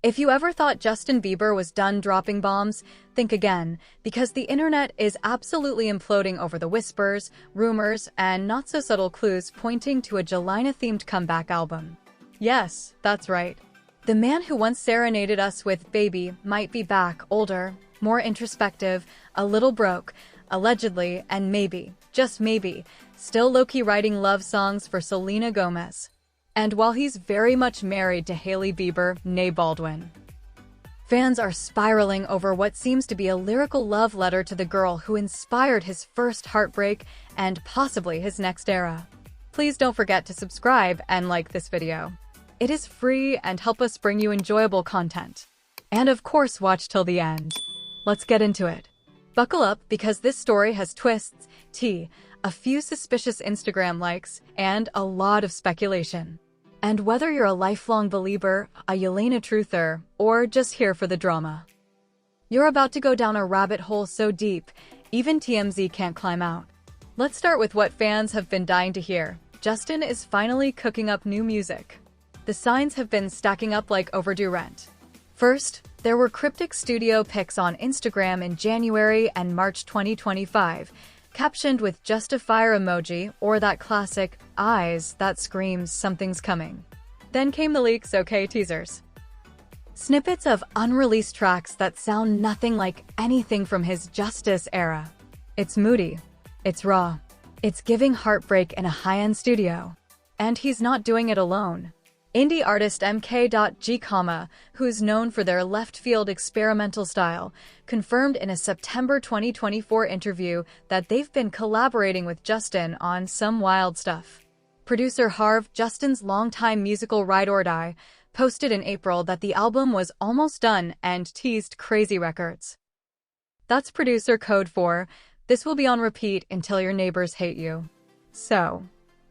If you ever thought Justin Bieber was done dropping bombs, think again, because the internet is absolutely imploding over the whispers, rumors, and not-so-subtle clues pointing to a Gelina-themed comeback album. Yes, that's right. The man who once serenaded us with Baby might be back, older, more introspective, a little broke, allegedly, and maybe, just maybe, still low-key writing love songs for Selena Gomez. And while he's very much married to Hailey Bieber, née Baldwin. Fans are spiraling over what seems to be a lyrical love letter to the girl who inspired his first heartbreak and possibly his next era. Please don't forget to subscribe and like this video. It is free and help us bring you enjoyable content. And of course, watch till the end. Let's get into it. Buckle up because this story has twists, tea, a few suspicious Instagram likes, and a lot of speculation. And whether you're a lifelong believer, a Gelina truther, or just here for the drama, you're about to go down a rabbit hole so deep, even TMZ can't climb out. Let's start with what fans have been dying to hear. Justin is finally cooking up new music. The signs have been stacking up like overdue rent. First, there were cryptic studio pics on Instagram in January and March 2025, captioned with just a fire emoji or that classic eyes that screams something's coming. Then came the leaks, okay, teasers. Snippets of unreleased tracks that sound nothing like anything from his Justice era. It's moody. It's raw. It's giving heartbreak in a high-end studio. And he's not doing it alone. Indie artist MK.G, who's known for their left-field experimental style, confirmed in a September 2024 interview that they've been collaborating with Justin on some wild stuff. Producer Harv, Justin's longtime musical ride or die, posted in April that the album was almost done and teased crazy records. That's producer code for, this will be on repeat until your neighbors hate you. So,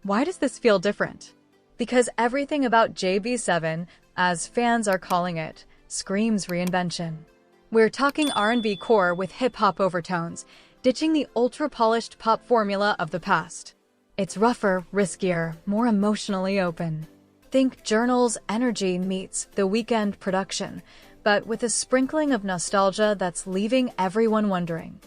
why does this feel different? Because everything about JB7, as fans are calling it, screams reinvention. We're talking R&B core with hip-hop overtones, ditching the ultra-polished pop formula of the past. It's rougher, riskier, more emotionally open. Think Journal's energy meets The Weeknd production, but with a sprinkling of nostalgia that's leaving everyone wondering.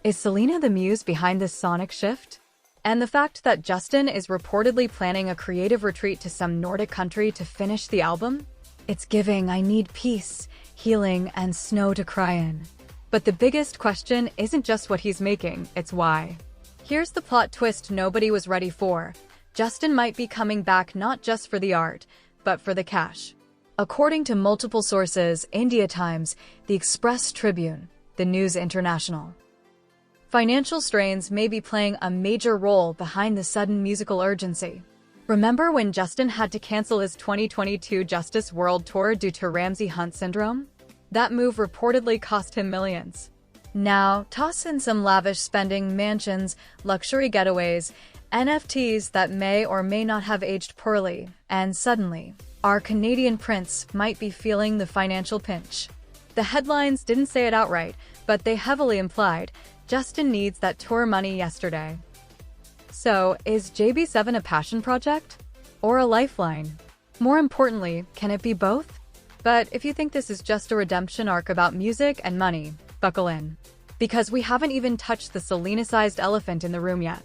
Is Selena the muse behind this sonic shift? And the fact that Justin is reportedly planning a creative retreat to some Nordic country to finish the album? It's giving I need peace, healing, and snow to cry in. But the biggest question isn't just what he's making, it's why. Here's the plot twist nobody was ready for. Justin might be coming back not just for the art, but for the cash. According to multiple sources, India Times, The Express Tribune, The News International. Financial strains may be playing a major role behind the sudden musical urgency. Remember when Justin had to cancel his 2022 Justice World Tour due to Ramsay Hunt syndrome? That move reportedly cost him millions. Now, toss in some lavish spending, mansions, luxury getaways, NFTs that may or may not have aged poorly, and suddenly, our Canadian prince might be feeling the financial pinch. The headlines didn't say it outright, but they heavily implied Justin needs that tour money yesterday. So, is JB7 a passion project? Or a lifeline? More importantly, can it be both? But if you think this is just a redemption arc about music and money, buckle in. Because we haven't even touched the Selena-sized elephant in the room yet.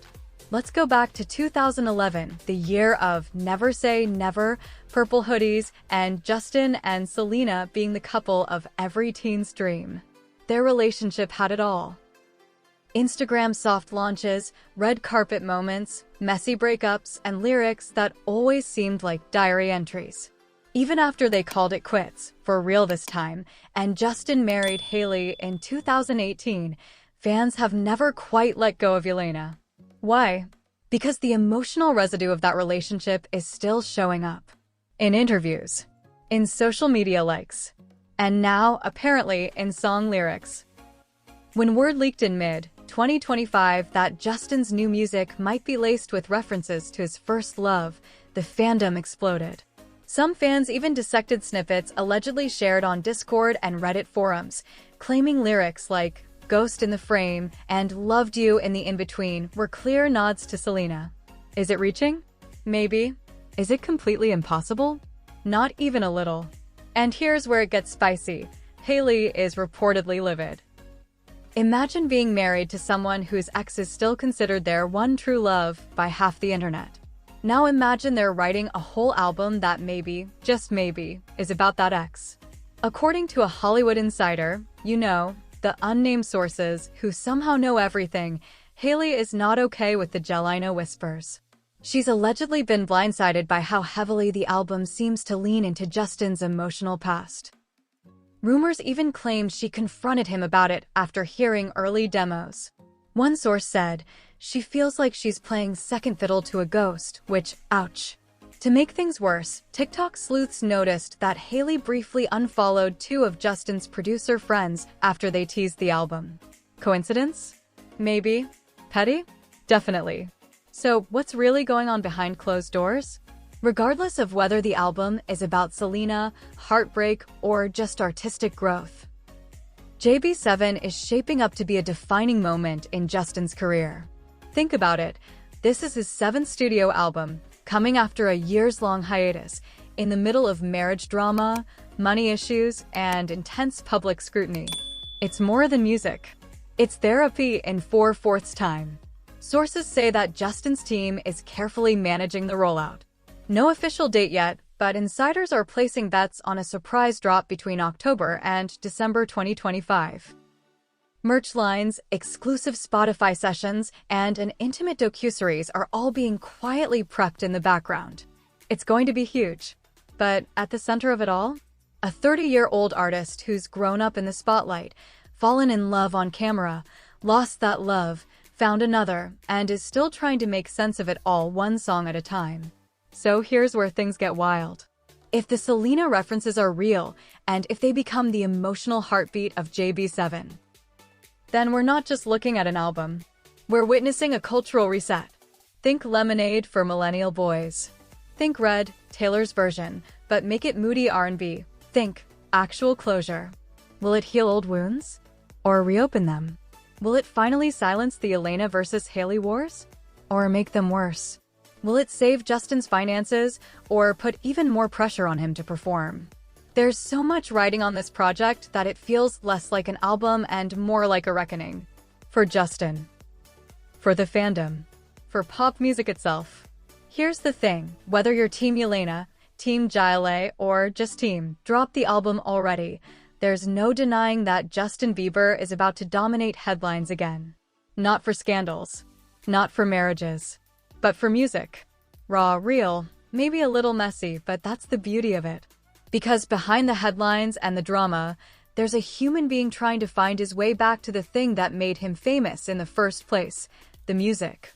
Let's go back to 2011, the year of Never Say Never, purple hoodies, and Justin and Selena being the couple of every teen's dream. Their relationship had it all. Instagram soft launches, red carpet moments, messy breakups, and lyrics that always seemed like diary entries. Even after they called it quits, for real this time, and Justin married Hailey in 2018, fans have never quite let go of Gelina. Why? Because the emotional residue of that relationship is still showing up. In interviews, in social media likes, and now, apparently, in song lyrics. When word leaked in mid-2025 that Justin's new music might be laced with references to his first love, the fandom exploded. Some fans even dissected snippets allegedly shared on Discord and Reddit forums, claiming lyrics like Ghost in the Frame and Loved You in the In-Between were clear nods to Selena. Is it reaching? Maybe. Is it completely impossible? Not even a little. And here's where it gets spicy. Hailey is reportedly livid. Imagine being married to someone whose ex is still considered their one true love by half the internet. Now imagine they're writing a whole album that maybe, just maybe, is about that ex. According to a Hollywood insider, the unnamed sources who somehow know everything, Hailey is not okay with the Gelina whispers. She's allegedly been blindsided by how heavily the album seems to lean into Justin's emotional past. Rumors even claimed she confronted him about it after hearing early demos. One source said, "She feels like she's playing second fiddle to a ghost," which, ouch. To make things worse, TikTok sleuths noticed that Hailey briefly unfollowed 2 of Justin's producer friends after they teased the album. Coincidence? Maybe. Petty? Definitely. So, what's really going on behind closed doors? Regardless of whether the album is about Selena, heartbreak, or just artistic growth, JB7 is shaping up to be a defining moment in Justin's career. Think about it. This is his 7th studio album, coming after a years-long hiatus, in the middle of marriage drama, money issues, and intense public scrutiny. It's more than music. It's therapy in 4/4 time. Sources say that Justin's team is carefully managing the rollout. No official date yet, but insiders are placing bets on a surprise drop between October and December 2025. Merch lines, exclusive Spotify sessions, and an intimate docuseries are all being quietly prepped in the background. It's going to be huge. But at the center of it all, a 30-year-old artist who's grown up in the spotlight, fallen in love on camera, lost that love, found another, and is still trying to make sense of it all one song at a time. So here's where things get wild. If the Selena references are real, and if they become the emotional heartbeat of JB7, then we're not just looking at an album. We're witnessing a cultural reset. Think Lemonade for millennial boys. Think Red, Taylor's version, but make it moody R&B. Think actual closure. Will it heal old wounds? Or reopen them? Will it finally silence the Selena versus Hailey wars? Or make them worse? Will it save Justin's finances, or put even more pressure on him to perform? There's so much riding on this project that it feels less like an album and more like a reckoning. For Justin. For the fandom. For pop music itself. Here's the thing, whether you're Team Gelina, Team Hailey, or just Team Drop the album already, there's no denying that Justin Bieber is about to dominate headlines again. Not for scandals. Not for marriages. But for music. Raw, real, maybe a little messy, but that's the beauty of it. Because behind the headlines and the drama, there's a human being trying to find his way back to the thing that made him famous in the first place, the music.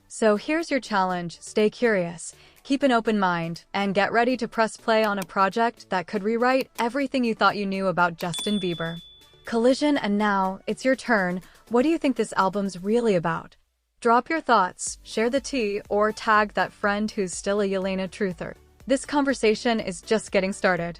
So here's your challenge: stay curious, keep an open mind, and get ready to press play on a project that could rewrite everything you thought you knew about Justin Bieber. Collision, and now, it's your turn. What do you think this album's really about? Drop your thoughts, share the tea, or tag that friend who's still a Gelina truther. This conversation is just getting started.